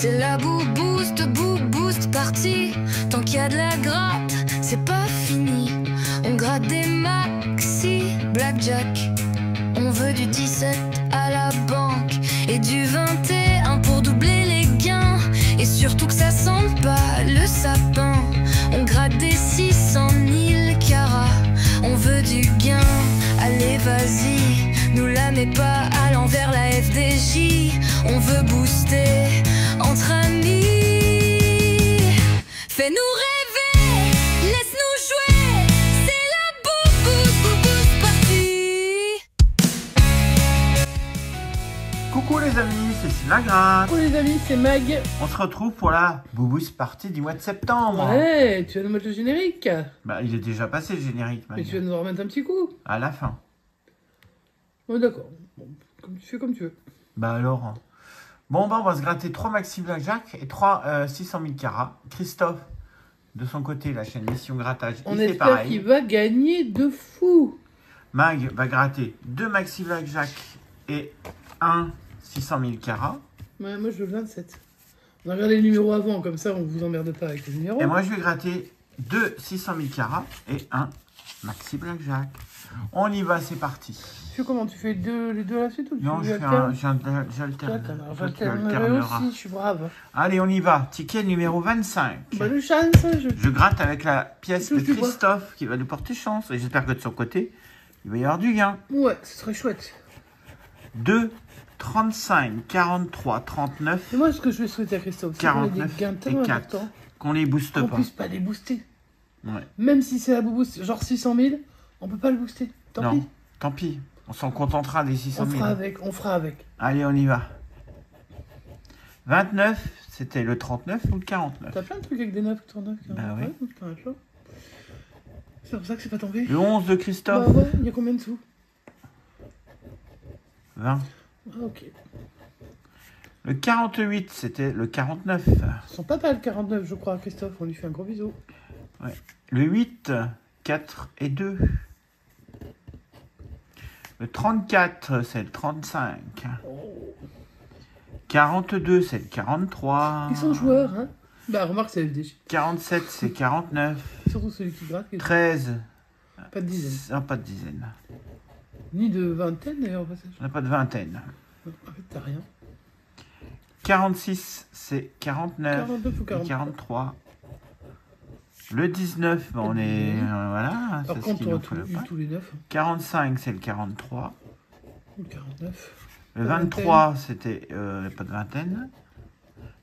C'est la boost partie. Tant qu'il y a de la gratte, c'est pas fini. On gratte des maxi blackjack. On veut du 17 à la banque et du 21 pour doubler les gains. Et surtout que ça sente pas le sapin. On gratte des 600 000 carats. On veut du gain, allez vas-y. Nous la mets pas à l'envers la FDJ. On veut booster entre amis. Fais-nous rêver, laisse-nous jouer. C'est la boost party. Coucou les amis, c'est Sylvain Gratte. Coucou les amis, c'est Mag. On se retrouve pour la Boost Party du mois de septembre. Ouais, tu vas nous mettre le générique. Bah, il est déjà passé le générique, Mais tu vas nous en remettre un petit coup. à la fin. Ouais, d'accord. Bon, comme tu fais comme tu veux. Bah alors. Bon, bah on va se gratter 3 Maxi Blackjack et 3 600 000 carats. Christophe, de son côté, la chaîne Mission Grattage, On il fait espère pareil. qu'il va gagner de fou. Mag va gratter 2 Maxi Blackjack et 1 600 000 carats. Ouais, moi je veux le 27. On a regardé les numéros avant, comme ça on vous emmerde pas avec les numéros. Et moi, je vais gratter 2 600 000 carats et 1 Maxi Blackjack. On y va, c'est parti. Tu fais comment? Tu fais les deux à la suite ou tu Non, alternes? j'alterne. J'alternerai aussi, je suis brave. Allez, on y va. Ticket numéro 25. Bonne chance. Je gratte avec la pièce de Touche du bois. Christophe qui va nous porter chance. Et j'espère que de son côté, il va y avoir du gain. Ouais, ce serait chouette. 2, 35, 43, 39, Et moi, ce que je vais souhaiter à Christophe, c'est qu'on ait des 49 gains et tellement 4. importants Qu'on les booste qu'on pas. puisse pas les booster. Ouais. Même si c'est la boost, genre 600 000, on peut pas le booster. Tant Non, pis. tant pis. On s'en contentera des 600 000. On fera avec. Allez, on y va. 29, c'était le 39 ou le 49. T'as plein de trucs avec des 9 qui tournent. Bah oui. C'est pour ça que c'est pas tombé. Le 11 de Bah Christophe. ouais, il y a combien de sous? 20. Ah, ok. Le 48, c'était le 49. Son papa le 49, je crois, Christophe. On lui fait un gros bisou. Ouais. Le 8, 4 et 2. Le 34, c'est le 35. 42, c'est le 43. Ils sont joueurs, hein? Bah, remarque, c'est FDJ. 47, c'est 49. Surtout celui qui gratte. 13. Pas de dizaine. Non, pas de dizaine. Ni de vingtaine, d'ailleurs, au passage. On n'a pas de vingtaine. En fait, t'as rien. 46, c'est 49. 49 ou Et 43. 43. Le 19, ben, on est... voilà, Par c'est ce contre, qu'il on nous a faut le pas. tous les 9. 45, c'est le 43. Ou le 49. Le 23, c'était pas de vingtaine.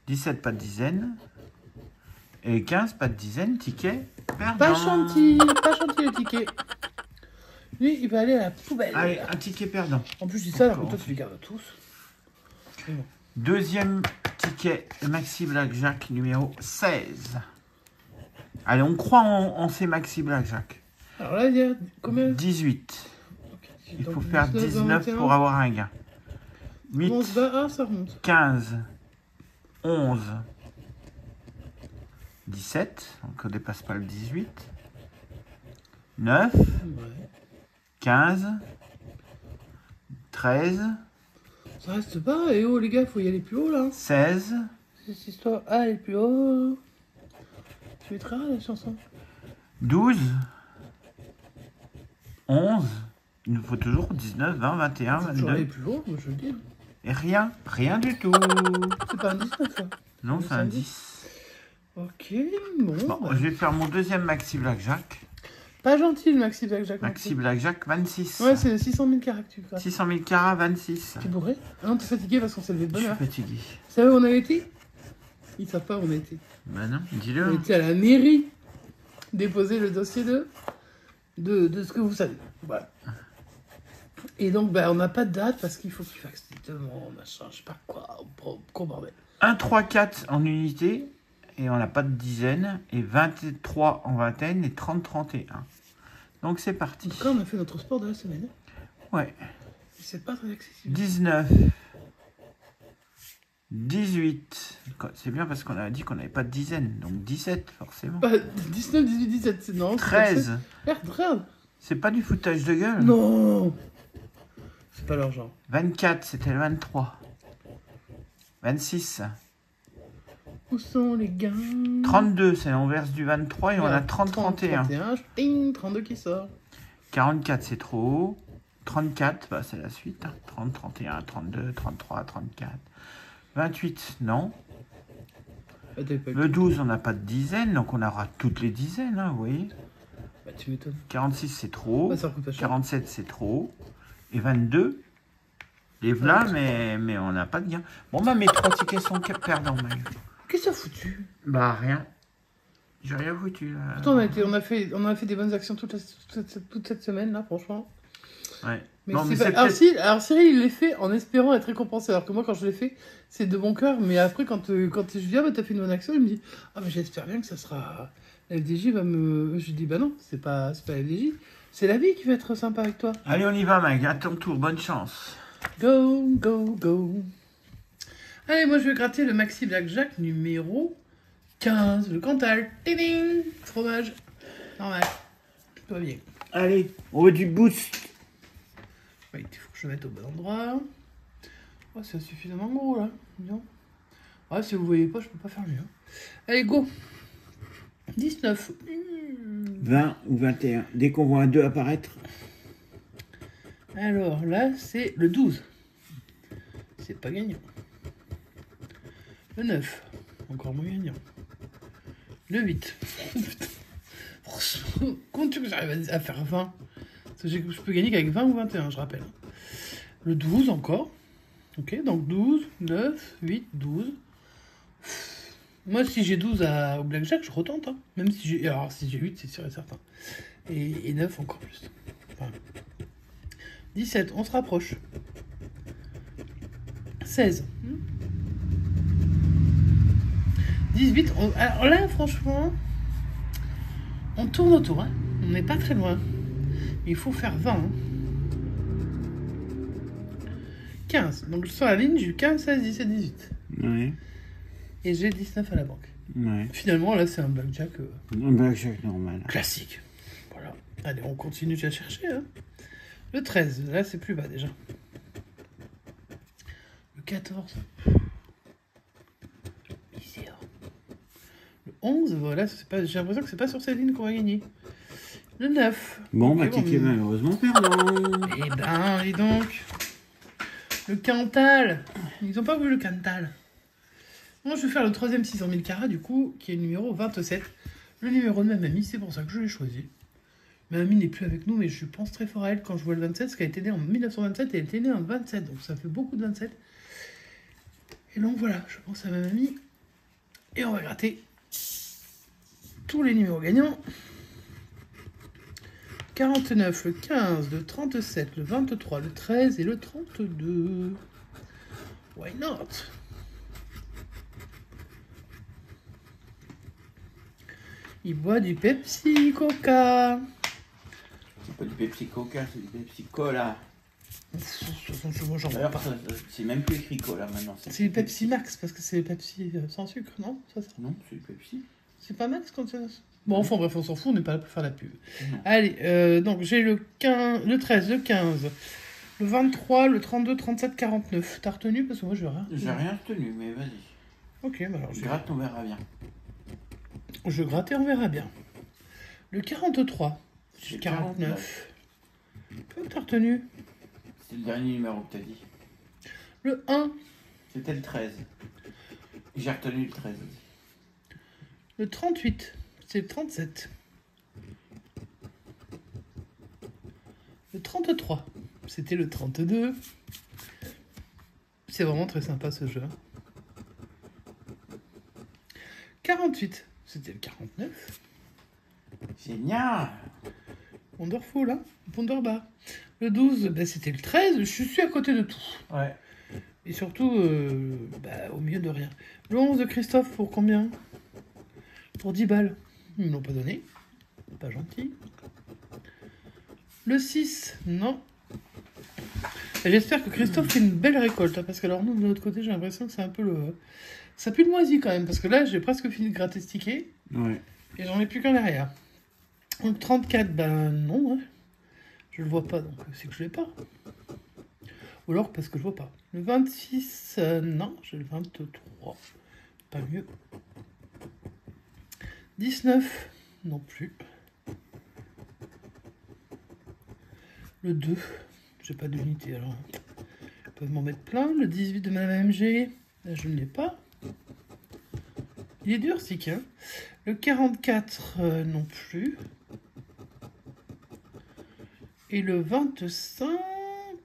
17, pas de dizaine. Et 15, pas de dizaine. Ticket perdant. Pas gentil le ticket. Lui, il va aller à la poubelle. Allez, un ticket perdant. En plus, je dis ça, alors que toi, tu les gardes tous. C'est bon. Deuxième ticket, Maxi Blackjack numéro 16. Allez, on croit en ces Maxi Blackjack. Alors là, il y a combien? 18. Ok, Il donc faut faire 19, 19 21. pour avoir un gain. 8, 11, 20, ça remonte. 15, 11, 17. Donc on ne dépasse pas le 18. 9, Ouais. 15, 13, Ça reste pas. Et oh, les gars, faut y aller plus haut, là. 16, Cette histoire, ah, elle est plus haut. Tu es très rare, la chanson. 12, 11. Il nous faut toujours 19, 20, 21, Faut toujours aller 22. plus haut, moi, je le dis. Et rien, rien du tout. C'est pas un 19, ça. Non, c'est un un 10. Ok, bon. Bon, bah. je vais faire mon deuxième Maxi Blackjack. Pas gentil, le Maxi Blackjack. Maxi Blackjack 26. Ouais, c'est 600 000 caractères. 600 000 carats, 26. T'es bourré? Ah non, t'es fatigué parce qu'on s'est levé de Je bonne suis heure. fatigué. Vous savez où on a été? Ils savent pas où on a été. Bah non, On dis-le. était à la mairie déposer le dossier de ce que vous savez. Voilà. Et donc, bah, on n'a pas de date parce qu'il faut qu'il fasse des demandes, machin, je sais pas quoi, gros bordel. 1, 3, 4 en unité. Et on n'a pas de dizaine. Et 23 en vingtaine. Et 30, 31. Donc c'est parti. Quand on a fait notre sport de la semaine, Ouais. c'est pas très accessible. 19. 18. C'est bien parce qu'on a dit qu'on n'avait pas de dizaine. Donc 17, forcément. Bah, 19, 18, 17, c'est non. 13. Regarde. C'est pas du foutage de gueule. Non. C'est pas leur genre. 24, c'était le 23. 26. Où sont les gars? 32, c'est l'inverse du 23 et on a 30, 31. 31, ting, 32 qui sort. 44, c'est trop haut. 34, bah, c'est la suite. 30, 31, 32, 33, 34. 28, non. Bah, t'avais pas Le 12, on n'a pas de dizaines, donc on aura toutes les dizaines, hein, vous voyez. Bah, tu m'étonnes. 46, c'est trop haut. Bah, ça coûte pas cher. 47, c'est trop haut. Et 22, les voilà, mais on n'a pas de gain. Bon, bah, mes 3 tickets sont perdants, Maël. Qu'est-ce que ça a foutu? Bah, rien. J'ai rien foutu, là. Pourtant, on a fait des bonnes actions toute cette semaine, là, franchement. Ouais. Mais Bon, mais c'est c'est pas... peut-être... alors, Cyril, il les fait en espérant être récompensé. Alors que moi, quand je l'ai fait, c'est de bon cœur. Mais après, quand je dis, ah, bah, t'as fait une bonne action, il me dit, ah, mais j'espère bien que ça sera. La FDJ va me. Je dis, bah non, c'est pas la FDJ. C'est la vie qui va être sympa avec toi. Allez, on y va, Mike. À ton tour. Bonne chance. Go, go, go. Allez, moi, je vais gratter le Maxi Blackjack numéro 15, le Cantal. Ding, ding. Fromage. Normal. Tout va bien. Allez, on veut du boost. Ouais, il faut que je mette au bon endroit. Oh, c'est suffisamment gros là. Bien. Ouais, si vous voyez pas, je peux pas faire mieux. Allez, go. 19. 20 ou 21. Dès qu'on voit un 2 apparaître. Alors là, c'est le 12. C'est pas gagnant. Le 9. Encore moins gagnant. Le 8. Oh, putain. Franchement, comment tu veux que j'arrive à faire 20? Parce que je peux gagner qu'avec 20 ou 21, je rappelle. Le 12 encore. Ok, donc 12, 9, 8, 12. Moi, si j'ai 12 au blackjack, je retente. Hein. Même si j'ai... Alors, si j'ai 8, c'est sûr et certain. Et 9 encore plus. Enfin. 17, on se rapproche. 16. 18. Alors là, franchement, on tourne autour. Hein. On n'est pas très loin. Il faut faire 20. Hein. 15. Donc sur la ligne, j'ai eu 15, 16, 17, 18. Ouais. Et j'ai 19 à la banque. Ouais. Finalement, là, c'est un blackjack Un blackjack normal. classique. Voilà. Allez, on continue à chercher. Hein. Le 13, là, c'est plus bas déjà. Le 14. Misère. Le 11, voilà, c'est pas... j'ai l'impression que c'est pas sur cette ligne qu'on va gagner. Le 9. Bon, Ok, bah, ticket malheureusement perdant. Eh ben, dis donc. Le Cantal. Ils ont pas voulu le Cantal. Moi, je vais faire le troisième 600 000 carats, du coup, qui est le numéro 27. Le numéro de ma mamie, c'est pour ça que je l'ai choisi. Ma mamie n'est plus avec nous, mais je pense très fort à elle quand je vois le 27, parce qu'elle était née en 1927 et elle était née en 27, donc ça fait beaucoup de 27. Et donc voilà, je pense à ma mamie. Et on va gratter tous les numéros gagnants. 49, le 15, le 37, le 23, le 13 et le 32. Why not? Il boit du Pepsi Coca. C'est pas du Pepsi Coca, c'est du Pepsi Cola. De toute façon, moi j'en vois D'ailleurs, pas. c'est même plus écrit Cola maintenant. C'est le Pepsi Max parce que c'est le Pepsi sans sucre, non? Ça. Non, c'est du Pepsi. C'est pas Max quand c'est. Bon, enfin bref, on s'en fout, on n'est pas là pour faire la pub. Non. Allez, donc j'ai le 13, le 15, le 23, le 32, 37, 49. T'as retenu parce que moi je vais rien. J'ai rien retenu, mais vas-y. Ok, bah alors je Gratte, on verra bien. Je gratte et on verra bien. Le 43, C'est le 49. Toi, t'as retenu. C'est le dernier numéro que t'as dit. Le 1, C'était le 13. J'ai retenu le 13. le 38, c'est le 37. Le 33, c'était le 32. C'est vraiment très sympa ce jeu. 48, c'était le 49. Génial. Wonderful, hein? Wonderbar. Le 12, bah, c'était le 13. Je suis à côté de tout. Ouais. Et surtout, au milieu de rien. Le 11 de Christophe, pour combien? Pour 10 balles. Ils me l'ont pas donné. Pas gentil. Le 6, non. Et j'espère que Christophe fait une belle récolte. Hein, parce que alors nous, de l'autre côté, j'ai l'impression que c'est un peu le... Ça pue le moisi quand même. Parce que là, j'ai presque fini de gratter ce ticket. Ouais. Et j'en ai plus qu'un derrière. Le 34, ben non. Hein. Je le vois pas, donc c'est que je l'ai pas. Ou alors parce que je vois pas. Le 26, non, j'ai le 23. Pas mieux. 19, non plus. Le 2, j'ai pas d'unité alors. Ils peuvent m'en mettre plein. Le 18 de Madame MG, là je ne l'ai pas. Il est dur, c'est qu'un. Le 44, non plus. Et le 25,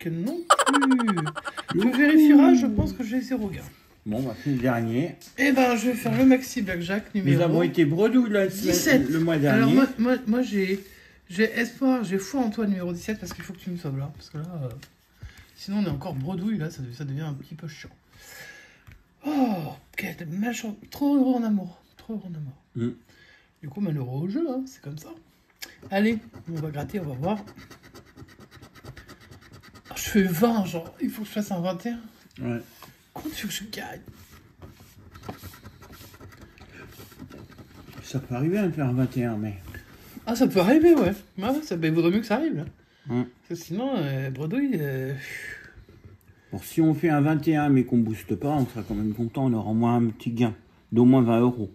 non plus. Tu vérifieras, je pense que j'ai 0 gain. Bon, bah, c'est le dernier. Eh ben, je vais faire le Maxi Blackjack numéro... Nous avons été bredouilles le mois dernier. Alors, moi j'ai espoir, j'ai foi en toi, numéro 17, parce qu'il faut que tu me sauves là. Parce que là, sinon on est encore bredouille, là, ça devient un petit peu chiant. Oh, quel méchant. Trop heureux en amour. Trop heureux en amour. Du coup, malheureux au jeu, hein, c'est comme ça. Allez, on va gratter, on va voir. Oh, je fais 20, genre, il faut que je fasse un 21. Ouais. Comment tu veux que je gagne? Ça peut arriver à me faire un 21, mais... Ah, ça peut arriver, ouais. Ouais, ça vaudrait mieux que ça arrive, là. Parce que sinon, bredouille... Bon, si on fait un 21 mais qu'on booste pas, on sera quand même content, on aura au moins un petit gain d'au moins 20 €.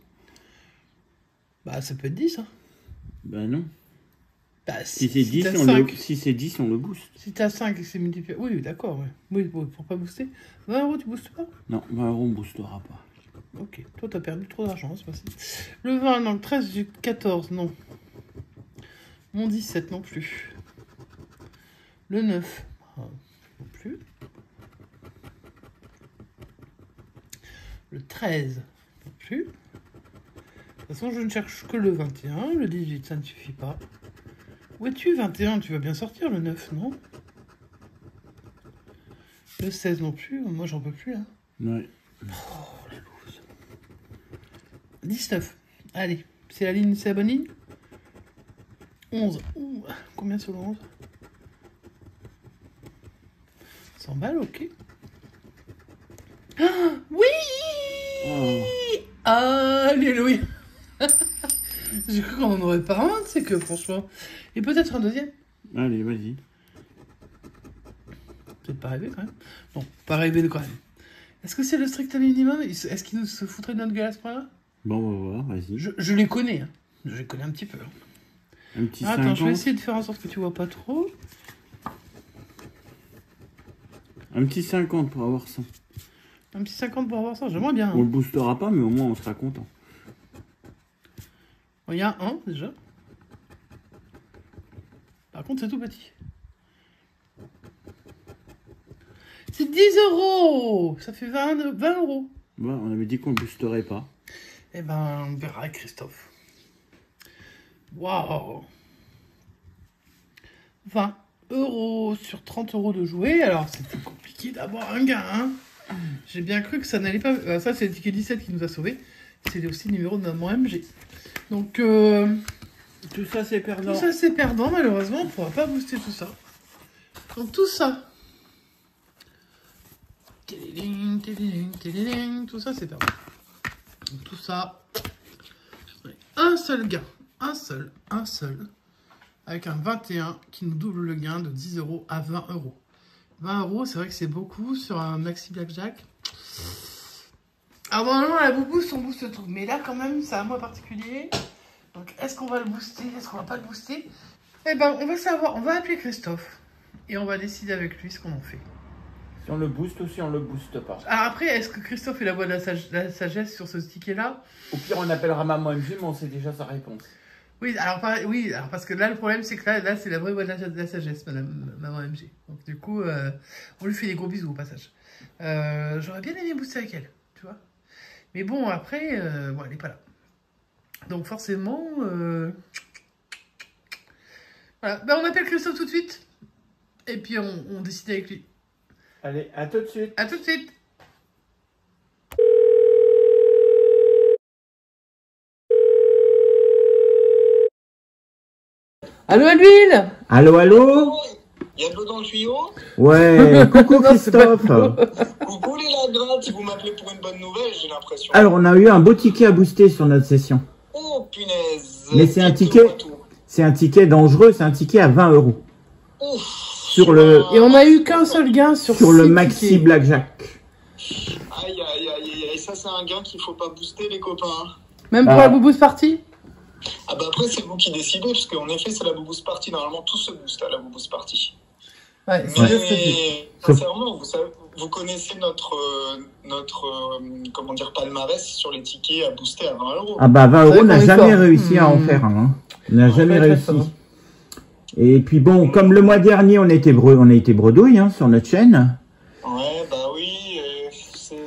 Bah, ça peut être 10, hein. Ben non. Bah, Si c'est 10, on le booste. Si t'as 5 et que c'est multiplié... Oui, d'accord, ouais. Oui, pour pas booster. 20 €, tu boostes pas? Non, 20 € on boostera pas. Ok, toi t'as perdu trop d'argent, c'est possible. Le 20, non, le 13, j'ai 14, non. Mon 17, non plus. Le 9, non plus. Le 13, non plus. De toute façon, je ne cherche que le 21. Le 18, ça ne suffit pas. Où es-tu, 21? Tu vas bien sortir, le 9, non? Le 16 non plus. Moi, j'en peux plus, là. Ouais. Oh, la loose. 19. Allez, c'est la ligne, c'est la bonne ligne? 11. Ouh, combien sur le 11? 100 balles, ok. Ah, oui! Oh. Alléluia! J'ai cru qu'on en aurait pas un, c'est que franchement. Et peut-être un deuxième? Allez, vas-y. Peut-être pas rêver quand même. Non, pas rêver quand même. Est-ce que c'est le strict minimum? Est-ce qu'ils nous se foutraient de notre gueule à ce point-là? Bon, on va voir, vas-y. Je les connais, hein. Je les connais un petit peu. Un petit Attends, 50. je vais essayer de faire en sorte que tu vois pas trop. Un petit 50 pour avoir ça. Un petit 50 pour avoir ça, j'aimerais bien. On le boostera pas, mais au moins on sera content. Il y a un déjà. Par contre, c'est tout petit. C'est 10 €. Ça fait 20 €. Ouais, on avait dit qu'on le boosterait pas. Eh ben, on verra avec Christophe. Waouh. 20 € sur 30 € de jouer. Alors, c'était compliqué d'avoir un gain. Hein. J'ai bien cru que ça n'allait pas... ça, c'est le ticket 17 qui nous a sauvés. C'est aussi le numéro de notre MG. Donc, tout ça, c'est perdant. Tout ça, c'est perdant. Malheureusement, on ne pourra pas booster tout ça. Donc, tout ça... Tout ça, c'est perdant. Donc, tout ça... Un seul gain. Un seul. Avec un 21 qui nous double le gain de 10 € à 20 €. 20 €, c'est vrai que c'est beaucoup sur un Maxi Blackjack. Alors normalement, la boost, on booste tout. Mais là, quand même, c'est un mois particulier. Donc, est-ce qu'on va le booster? Est-ce qu'on va pas le booster? Eh ben, on va savoir. On va appeler Christophe. Et on va décider avec lui ce qu'on en fait. Si on le booste ou si on le booste pas. Alors après, est-ce que Christophe est la voix de la sagesse sur ce ticket-là? Au pire, on appellera Maman MG, mais on sait déjà sa réponse. Oui, alors parce que là, le problème, c'est que là c'est la vraie voix de la sagesse, Maman MG. Donc du coup, on lui fait des gros bisous au passage. J'aurais bien aimé booster avec elle, tu vois. Mais bon, après, bon, elle n'est pas là. Donc forcément... Voilà, ben, on appelle Christophe tout de suite. Et puis on décide avec lui. Allez, à tout de suite. À tout de suite. Allô, Alville? Allô? Il y a de l'eau dans le tuyau? Ouais, coucou Christophe. Coucou les lagrades, si vous m'appelez pour une bonne nouvelle, j'ai l'impression. Alors, on a eu un beau ticket à booster sur notre session. Oh punaise. Mais c'est un ticket dangereux, c'est un ticket à 20 €. Ouf. Sur le... Et on a eu qu'un seul gain sur le Maxi tickets. Blackjack. Aïe, ça c'est un gain qu'il faut pas booster les copains. Même pour la boost party? Ah bah après, c'est vous qui décidez, parce qu'en effet, c'est la Boost Party. Normalement, tout se booste à la Boost Party. Ouais, c'est bien ce que je dis. Mais sincèrement, vous connaissez notre comment dire, palmarès sur les tickets à booster à 20 euros. Ah bah 20 euros, on n'a qu'on est jamais fort. réussi à en faire un. Hein. On n'a jamais très réussi. fort. Et puis bon, comme le mois dernier, on a été bredouille hein, sur notre chaîne. Ouais, bah oui,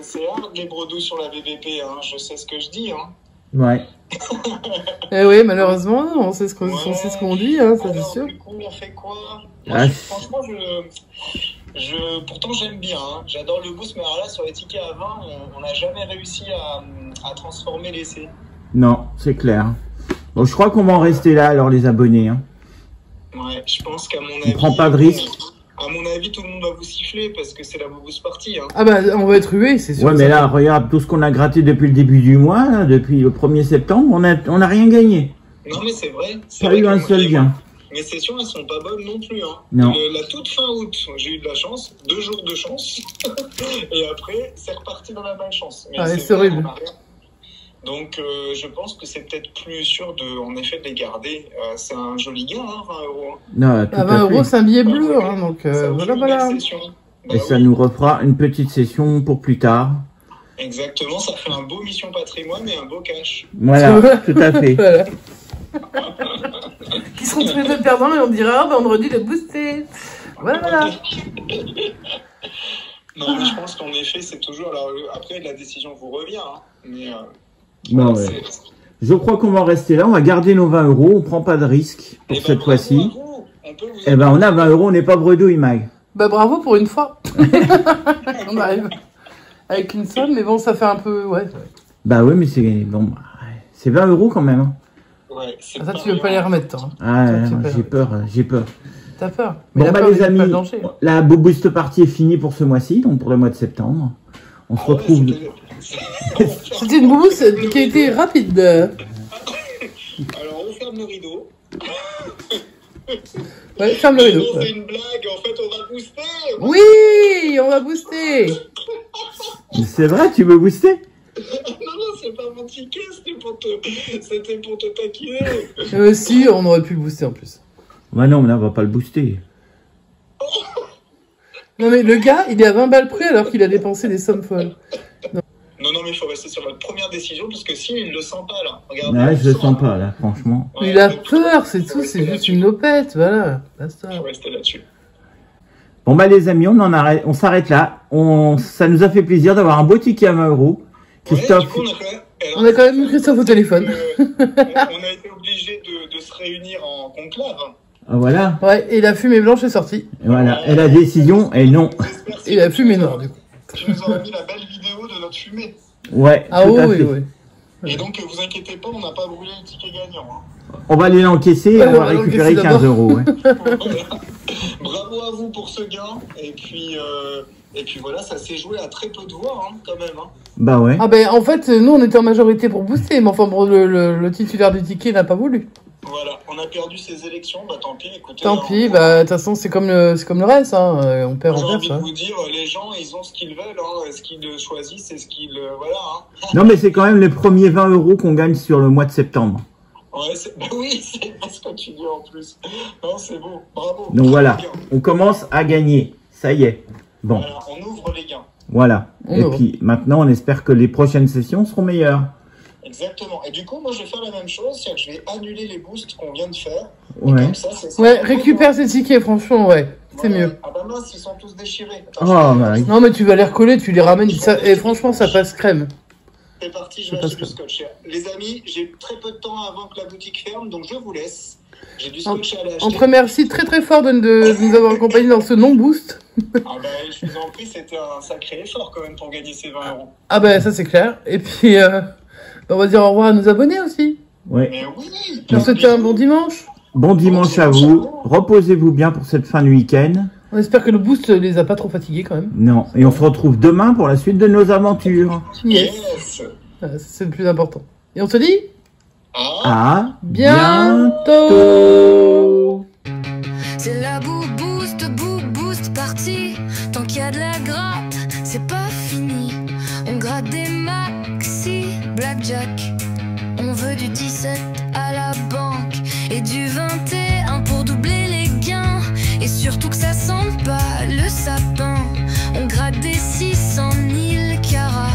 c'est hard les bredouilles sur la VBP, hein, je sais ce que je dis. Hein. Ouais. Eh oui, malheureusement, on sait ce qu'on dit, hein, ça c'est Alors, sûr. du coup, on fait quoi? Ah, Franchement, pourtant j'aime bien, hein. J'adore le boost, mais alors là, sur les tickets à 20, on n'a jamais réussi à transformer l'essai. Non, c'est clair. Bon, je crois qu'on va en rester là, alors les abonnés. Hein. Ouais, je pense qu'à mon avis... On prend pas de risque. À mon avis, tout le monde va vous siffler parce que c'est la boost party. Hein. Ah bah, on va être rué, c'est sûr. Ouais, mais là, regarde tout ce qu'on a gratté depuis le début du mois, là, depuis le 1er septembre, on a rien gagné. Non, mais c'est vrai. Pas eu un seul gain. Mes sessions, elles sont pas bonnes non plus. Hein. Non. La toute fin août, j'ai eu de la chance, 2 jours de chance, et après, c'est reparti dans la malchance. Mais Ah, c'est vrai, horrible. on a rien. Donc, je pense que c'est peut-être plus sûr en effet, de les garder. C'est un joli gain, hein, 20 euros. Non, tout À à 20 fait. euros, c'est un billet bleu, hein, donc Ça vous fait voilà. une belle session. Bah Et ça oui. nous refera une petite session pour plus tard. Exactement, ça fait un beau mission patrimoine et un beau cash. Voilà, tout à fait. Voilà. Qui seront tous les deux perdants et on dira vendredi de booster. Voilà. Non, mais je pense qu'en effet, c'est toujours... Alors, après, la décision vous revient, hein, mais... Bon, voilà, ouais. Je crois qu'on va en rester là. On va garder nos 20 euros. On prend pas de risque pour Eh ben, cette bravo fois-ci. à vous. On peut vous Eh ben, on a 20 euros. On n'est pas bredouille, Mag. Bah bravo pour une fois. On arrive avec une somme, mais bon, ça fait un peu... Ouais. Bah oui, mais c'est bon. Bah, ouais. C'est 20 euros quand même. Hein. Ouais, c'est Ah, ça, tu veux pas les remettre, toi. Hein. Ah, Toi, ouais, tu moi, peux- j'ai peur. T'as peur. Mais Bon, la bah, peur, les c'est pas amis, le danger. la Boost Party est finie pour ce mois-ci, donc pour le mois de septembre. On se Ah ouais, retrouve. C'était une boubousse qui a été rapide. Alors, on ferme le rideau. Ouais, ferme le rideau. On fait une blague, en fait, on va booster. Oui, on va booster. C'est vrai, tu veux booster? Non, c'est pas mon ticket, c'était pour te taquiner. Si, on aurait pu le booster en plus. Bah non, mais là, on va pas le booster. Non mais le gars, il est à 20 balles près alors qu'il a dépensé des sommes folles. Non, mais il faut rester sur notre première décision, parce que sinon, il le sent pas, là. Regarde. Ouais, je le sens pas, là, franchement. Ouais, Il a donc, peur, c'est faut tout, rester c'est juste là-dessus. une lopette, voilà. Basta. Faut rester là-dessus. Bon, bah, les amis, on s'arrête là. Ça nous a fait plaisir d'avoir un beau ticket à 20 euros. Ouais, Christophe, du coup, On a quand même eu Christophe au téléphone. on a été obligé de se réunir en conclave. voilà. Ouais, et la fumée blanche est sortie. Voilà. Et la décision est non. J'espère Et la fumée noire, du coup. Tu nous auras mis la belle vidéo de notre fumée. Ouais, Ah tout oui, à oui, fait. oui. Et donc, vous inquiétez pas, on n'a pas brûlé le ticket gagnant. Hein. On va aller l'encaisser et Ouais, on on va va récupérer l'encaisser 15 d'abord. euros. Ouais. Voilà. Bravo à vous pour ce gain. Et puis voilà, ça s'est joué à très peu de voix, hein, quand même. Hein. Bah ouais. Ah ben en fait, nous on était en majorité pour booster, mais enfin bon, le titulaire du ticket n'a pas voulu. Voilà, on a perdu ces élections, bah tant pis, écoutez. Tant hein, pis, bah de toute façon c'est comme le reste, hein. On perd, J'ai on perd envie ça. de vous dire, les gens, ils ont ce qu'ils veulent, hein, ce qu'ils choisissent, c'est ce qu'ils... voilà, hein. Non, mais c'est quand même les premiers 20 euros qu'on gagne sur le mois de septembre. Ouais, bah oui, c'est ce que tu dis en plus. Non, c'est beau, bravo. Donc voilà, Très bien. on commence à gagner. Ça y est. Bon, Voilà, on ouvre les gains. voilà. On Et ouvre. puis maintenant, on espère que les prochaines sessions seront meilleures. Exactement. Et du coup, moi, je vais faire la même chose, c'est-à-dire que je vais annuler les boosts qu'on vient de faire. Ouais. Comme ça, c'est Ouais, récupère ces tickets, franchement, ouais, c'est Voilà. mieux. Ah bah mince, ils sont tous déchirés. Oh, Attends, bah, Non mais tu vas les recoller, tu les ramènes, et franchement ça passe crème. c'est parti, je C'est vais pas acheter du ça. scotch. Les amis, j'ai très peu de temps avant que la boutique ferme, donc je vous laisse. J'ai du On scotch à aller on acheter. te remercie très très fort de nous avoir accompagnés dans ce non-boost. Ah bah, je vous en prie, c'était un sacré effort quand même pour gagner ces 20 euros. Ah bah ça c'est clair. Et puis on va dire au revoir à nos abonnés aussi. ouais. Mais oui. On souhaite un bon dimanche. Bon dimanche à vous. Reposez-vous bien pour cette fin de week-end. On espère que le boost les a pas trop fatigués quand même. Non. Et on se retrouve demain pour la suite de nos aventures. Yes. Yes. C'est le plus important. Et on se dit Ah. À bientôt. C'est la boost party. Tant qu'il y a de la gratte, c'est pas fini. On gratte des maxi blackjack. On veut du 17. à la banque et du 21 pour doubler les gains. Et surtout que ça sente pas le sapin. On gratte des 600 000 carats.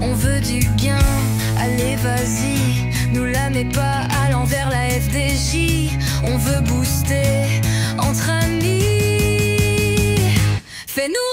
On veut du gain, allez vas-y. Nous la mets pas à l'envers la FDJ. On veut booster entre amis. Fais-nous